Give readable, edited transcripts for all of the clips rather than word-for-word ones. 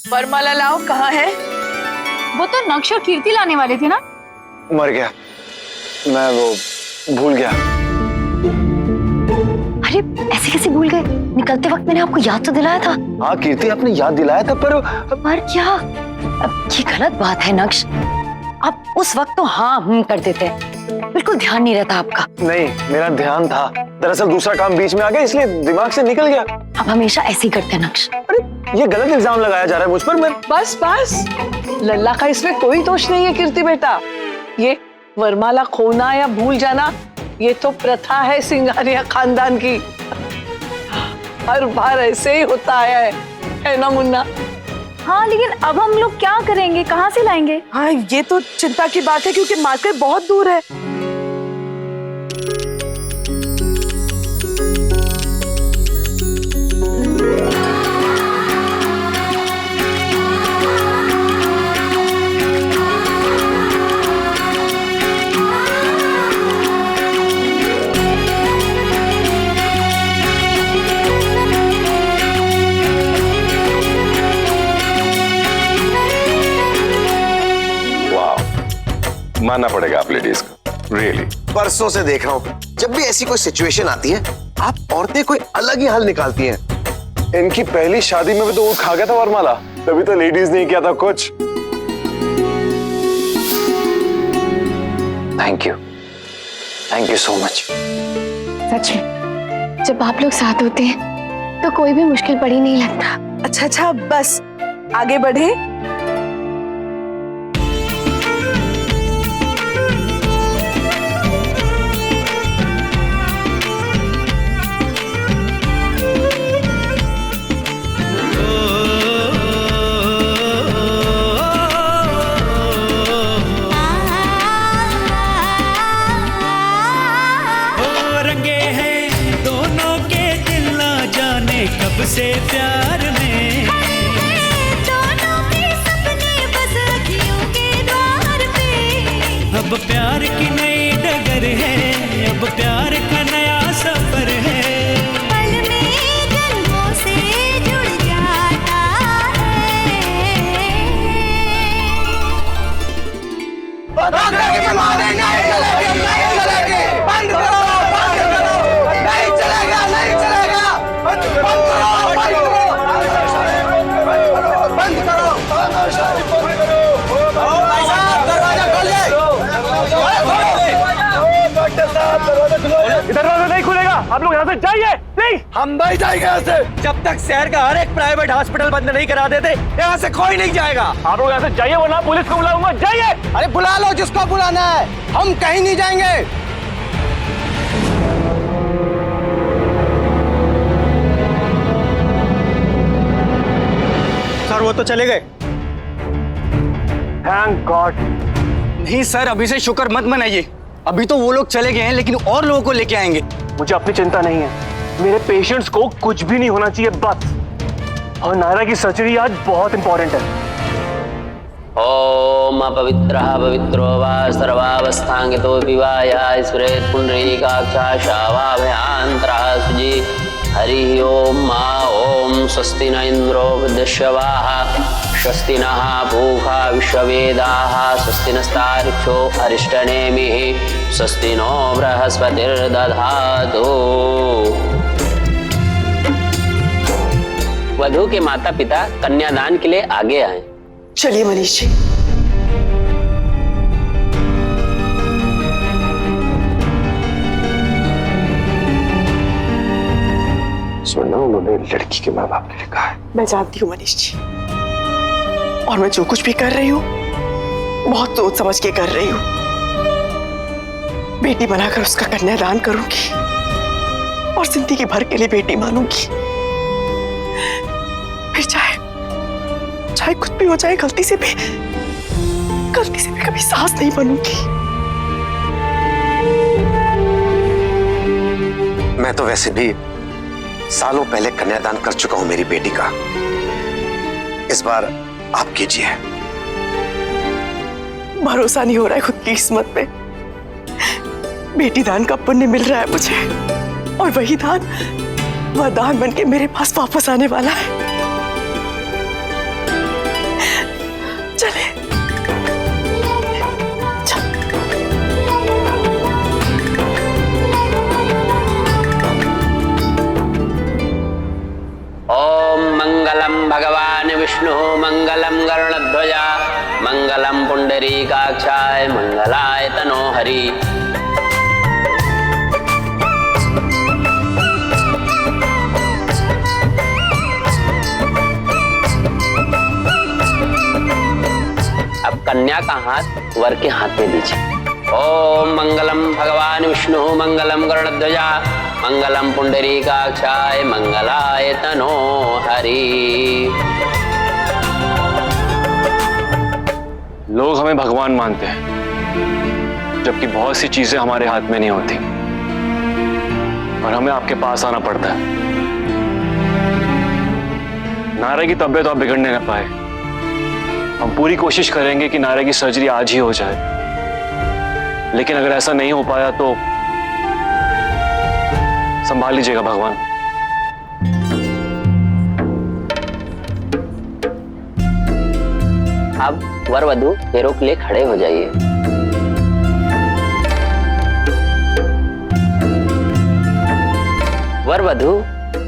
वरमाला लाओ, कहाँ है? वो तो नक्श और कीर्ति लाने वाले थे ना। मर गया, मैं वो भूल गया। अरे ऐसे कैसे भूल गए? निकलते वक्त मैंने आपको याद तो दिलाया था। हाँ कीर्ति, आपने याद दिलाया था पर क्या? अब ये गलत बात है नक्श। आप उस वक्त तो हाँ करते थे, बिल्कुल ध्यान नहीं रहता आपका। नहीं, मेरा ध्यान था, दरअसल दूसरा काम बीच में आ गया इसलिए दिमाग से निकल गया। आप हमेशा ऐसे ही करते हैं नक्श। अरे ये गलत इल्जाम लगाया जा रहा है मुझ पर। मैं बस बस, लल्ला का इसमें कोई दोष नहीं है कीर्ति बेटा। ये वरमाला खोना या भूल जाना, ये तो प्रथा है सिंघानिया खानदान की। हर बार ऐसे ही होता है ना मुन्ना? हाँ लेकिन अब हम लोग क्या करेंगे, कहाँ से लाएंगे? हाँ ये तो चिंता की बात है क्योंकि मार्केट बहुत दूर है। मानना पड़ेगा आप लेडीज को, रियली। परसों से देख रहा हूँ, जब भी ऐसी कोई सिचुएशन आती है आप औरतें कोई अलग ही हल निकालती हैं। इनकी पहली शादी में भी तो वो खा गया था वरमाला, तभी तो लेडीज ने किया था कुछ। Thank you so much. सच में जब आप लोग साथ होते हैं तो कोई भी मुश्किल पड़ ही नहीं लगता। अच्छा बस आगे बढ़े। कब से प्यार में दोनों के सपने बस अखियों के द्वार पे। अब प्यार की नई डगर है, अब प्यार का नया सफर है। पल में जन्मों से जुड़ जाता दरवाजा नहीं खुलेगा, आप लोग यहाँ से जाइए प्लीज। हम नहीं जाएंगे यहाँ से जब तक शहर का हर एक प्राइवेट हॉस्पिटल बंद नहीं करा देते। यहाँ से कोई नहीं जाएगा। आप लोग यहाँ से जाइए वरना पुलिस को बुलाऊंगा। जाइए। अरे बुला लो जिसको बुलाना है, हम कहीं नहीं जाएंगे। सर वो तो चले गए। Thank God. नहीं सर, अभी से शुक्र मत मनाइए। अभी तो वो लोग चले गए हैं लेकिन और लोगों को लेके आएंगे। मुझे अपनी चिंता नहीं है, मेरे पेशेंट्स को कुछ भी नहीं होना चाहिए बस। और नायरा की सर्जरी आज बहुत इंपॉर्टेंट है। ओम अपवित्रः पवित्रो वा सर्वावस्थांगितो विवाया स्मृत पुंडरीकाक्षा शावाभयांतरः सुजी। हरि ओम मा ओम स्वस्ति न इंद्रो वृद्धश्रवाः स्वस्ति नः पूषा विश्ववेदाः स्वस्ति नस्तार्क्ष्यो अरिष्टनेमिः स्वस्ति नो बृहस्पतिर्दधातु। वधू के माता पिता कन्यादान के लिए आगे आए। चलिए मनीष जी। सुनना, उन्होंने लड़की के माँ बाप ने लिखा है। मैं जानती हूँ मनीष जी, और मैं जो कुछ भी कर रही हूँ बहुत सोच समझ के कर रही हूँ। बेटी बनाकर उसका कन्यादान करूंगी और जिंदगी भर के लिए बेटी मानूंगी। फिर चाहे कुछ भी हो जाए, गलती से भी कभी सास नहीं बनूंगी। मैं तो वैसे भी सालों पहले कन्यादान कर चुका हूं मेरी बेटी का। इस बार आप कीजिए। भरोसा नहीं हो रहा है खुद की किस्मत पे। बेटी दान का पुण्य मिल रहा है मुझे, और वही दान वरदान बन के मेरे पास वापस आने वाला है। चले। ओम मंगलम भगवान विष्णु मंगलम गरुड़ध्वजा मंगलम पुंडरीकाक्षाय मंगलाय तनोहरि। अब कन्या का हाथ वर के हाथ में दीजिए। ओम मंगलम भगवान विष्णु मंगलम गरुड़ध्वजा मंगलम पुंडरीकाक्षाय मंगलाय तनोहरि। लोग हमें भगवान मानते हैं, जबकि बहुत सी चीजें हमारे हाथ में नहीं होती और हमें आपके पास आना पड़ता है। नारा की तबीयत आप बिगड़ने न पाए। हम पूरी कोशिश करेंगे कि नारा की सर्जरी आज ही हो जाए, लेकिन अगर ऐसा नहीं हो पाया तो संभाल लीजिएगा भगवान। अब वर वधू फेरों के लिए खड़े हो जाइए। वर वधू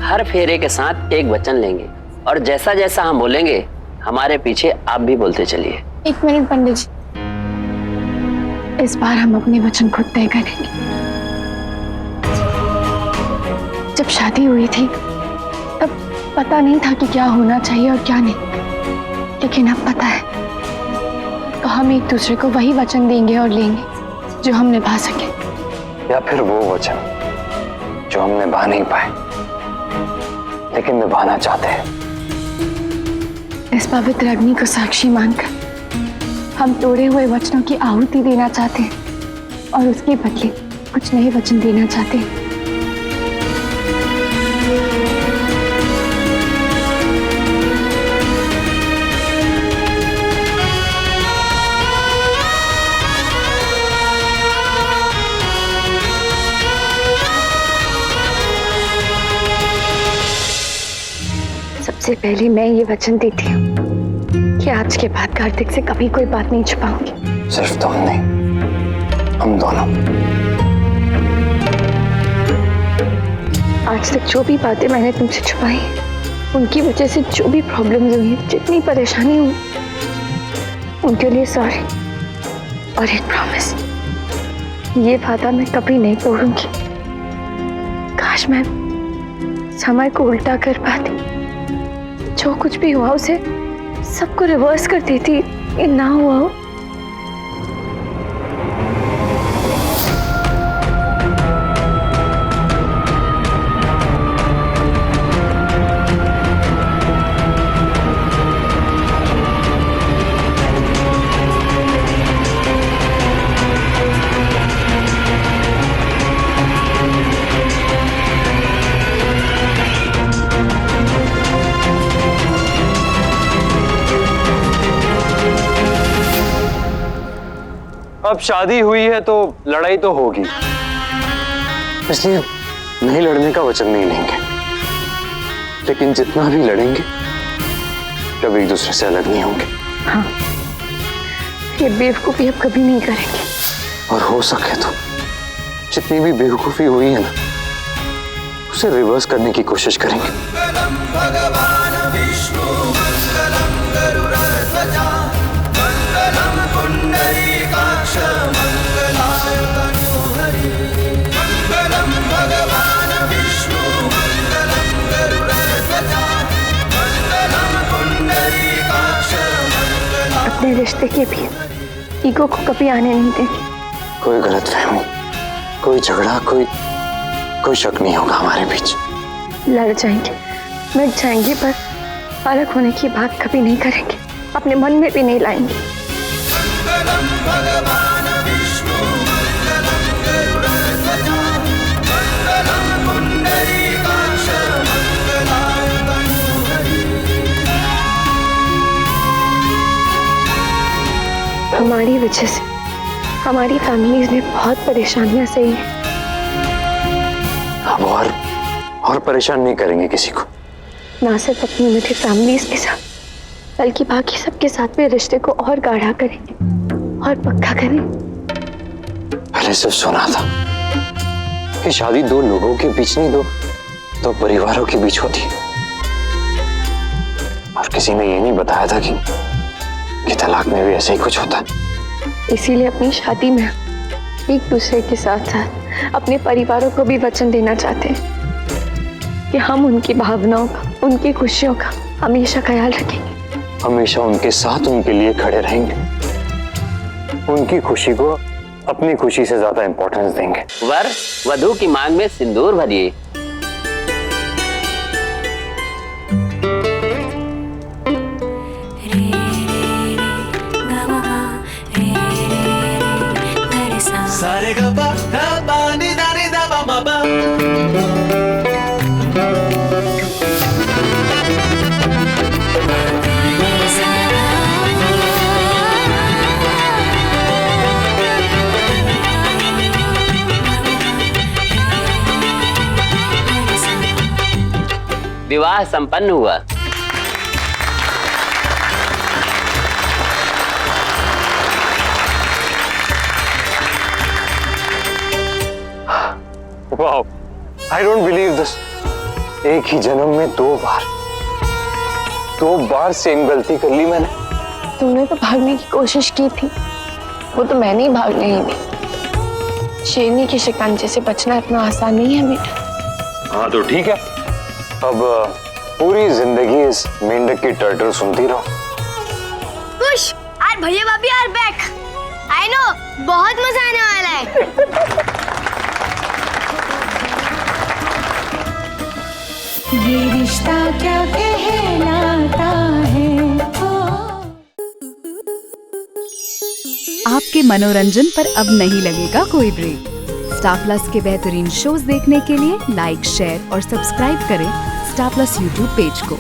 हर फेरे के साथ एक वचन लेंगे और जैसा जैसा हम बोलेंगे हमारे पीछे आप भी बोलते चलिए। 1 मिनट पंडित जी, इस बार हम अपने वचन खुद तय करेंगे। जब शादी हुई थी तब पता नहीं था कि क्या होना चाहिए और क्या नहीं, लेकिन अब पता है, तो हम एक दूसरे को वही वचन देंगे और लेंगे जो हम निभा सके, या फिर वो वचन जो हम निभा नहीं पाए लेकिन निभाना चाहते हैं। इस पवित्र अग्नि को साक्षी मानकर हम तोड़े हुए वचनों की आहुति देना चाहते हैं और उसके बदले कुछ नए वचन देना चाहते हैं। सबसे पहले मैं ये वचन देती हूँ कि आज के बाद कार्तिक से कभी कोई बात नहीं छुपाऊंगी। सिर्फ तुम नहीं, हम दोनों। आज तक जो भी बातें मैंने तुमसे छुपाई, उनकी वजह से जो भी प्रॉब्लम्स हुई, जितनी परेशानी हुई, उनके लिए सॉरी और एक प्रॉमिस, ये वादा मैं कभी नहीं तोड़ूंगी। काश मैं समय को उल्टा कर पाती, जो कुछ भी हुआ उसे सबको रिवर्स कर देती, ये ना हुआ हो। अब शादी हुई है तो लड़ाई तो होगी, इसलिए नहीं लड़ने का वचन नहीं लेंगे, लेकिन जितना भी लड़ेंगे कभी एक दूसरे से अलग नहीं होंगे। हाँ, ये बेवकूफी अब कभी नहीं करेंगे। और हो सके तो जितनी भी बेवकूफी हुई है ना, उसे रिवर्स करने की कोशिश करेंगे। भगवान विष्णु मंगलम गरुड़ध्वजा मंगलम पुंडरीकाक्ष मंगलाय तनोहरि। मंगलम भगवान विष्णु मंगलम गरुड़ध्वजा मंगलम पुंडरीकाक्ष मंगलाय। अपने रिश्ते के भी ईगो को कभी आने नहीं देंगे। कोई गलतफहमी, कोई झगड़ा, कोई शक नहीं होगा हमारे बीच। लड़ जाएंगे, मिट जाएंगे, पर अलग होने की बात कभी नहीं करेंगे, अपने मन में भी नहीं लाएंगे। मंगलम भगवान विष्णु मंगलम गरुड़ध्वजा मंगलम पुंडरीकाक्ष मंगलाय तनोहरि। हमारी वजह से हमारी फैमिलीज ने बहुत परेशानियां सही हैं। अब और परेशान नहीं करेंगे किसी को। ना सिर्फ अपनी मिडिल फैमिलीज के साथ, बल्कि बाकी सबके साथ भी रिश्ते को और गाढ़ा करें और पक्का करें। पहले सिर्फ सुना था कि शादी दो लोगों के बीच नहीं, दो परिवारों के बीच होती है, और किसी ने ये नहीं बताया था कि तलाक में भी ऐसा ही कुछ होता है। इसीलिए अपनी शादी में एक दूसरे के साथ साथ अपने परिवारों को भी वचन देना चाहते हैं कि हम उनकी भावनाओं का, उनकी खुशियों का हमेशा ख्याल रखेंगे, हमेशा उनके साथ उनके लिए खड़े रहेंगे, उनकी खुशी को अपनी खुशी से ज्यादा इंपॉर्टेंस देंगे। वर वधू की मांग में सिंदूर भरिए। सारे गपा धा नि धा नि धा पा मा पा। विवाह संपन्न हुआ। Wow, I don't believe this. एक ही जन्म में दो बार सेम गलती कर ली मैंने। तुमने तो भागने की कोशिश की थी, वो तो मैंने ही भागने ही दी। शेरनी के शिकंजे से बचना इतना आसान नहीं है बेटा। हाँ तो ठीक है, अब पूरी जिंदगी इस मेंढक की टर्टर सुनती रहो। खुश और भैया भाभी आर बैक। आई नो बहुत मजा आने वाला है। ये रिश्ता क्या कहलाता है। आपके मनोरंजन पर अब नहीं लगेगा कोई ब्रेक। स्टार प्लस के बेहतरीन शोज देखने के लिए लाइक, शेयर और सब्सक्राइब करें स्टार प्लस यूट्यूब पेज को।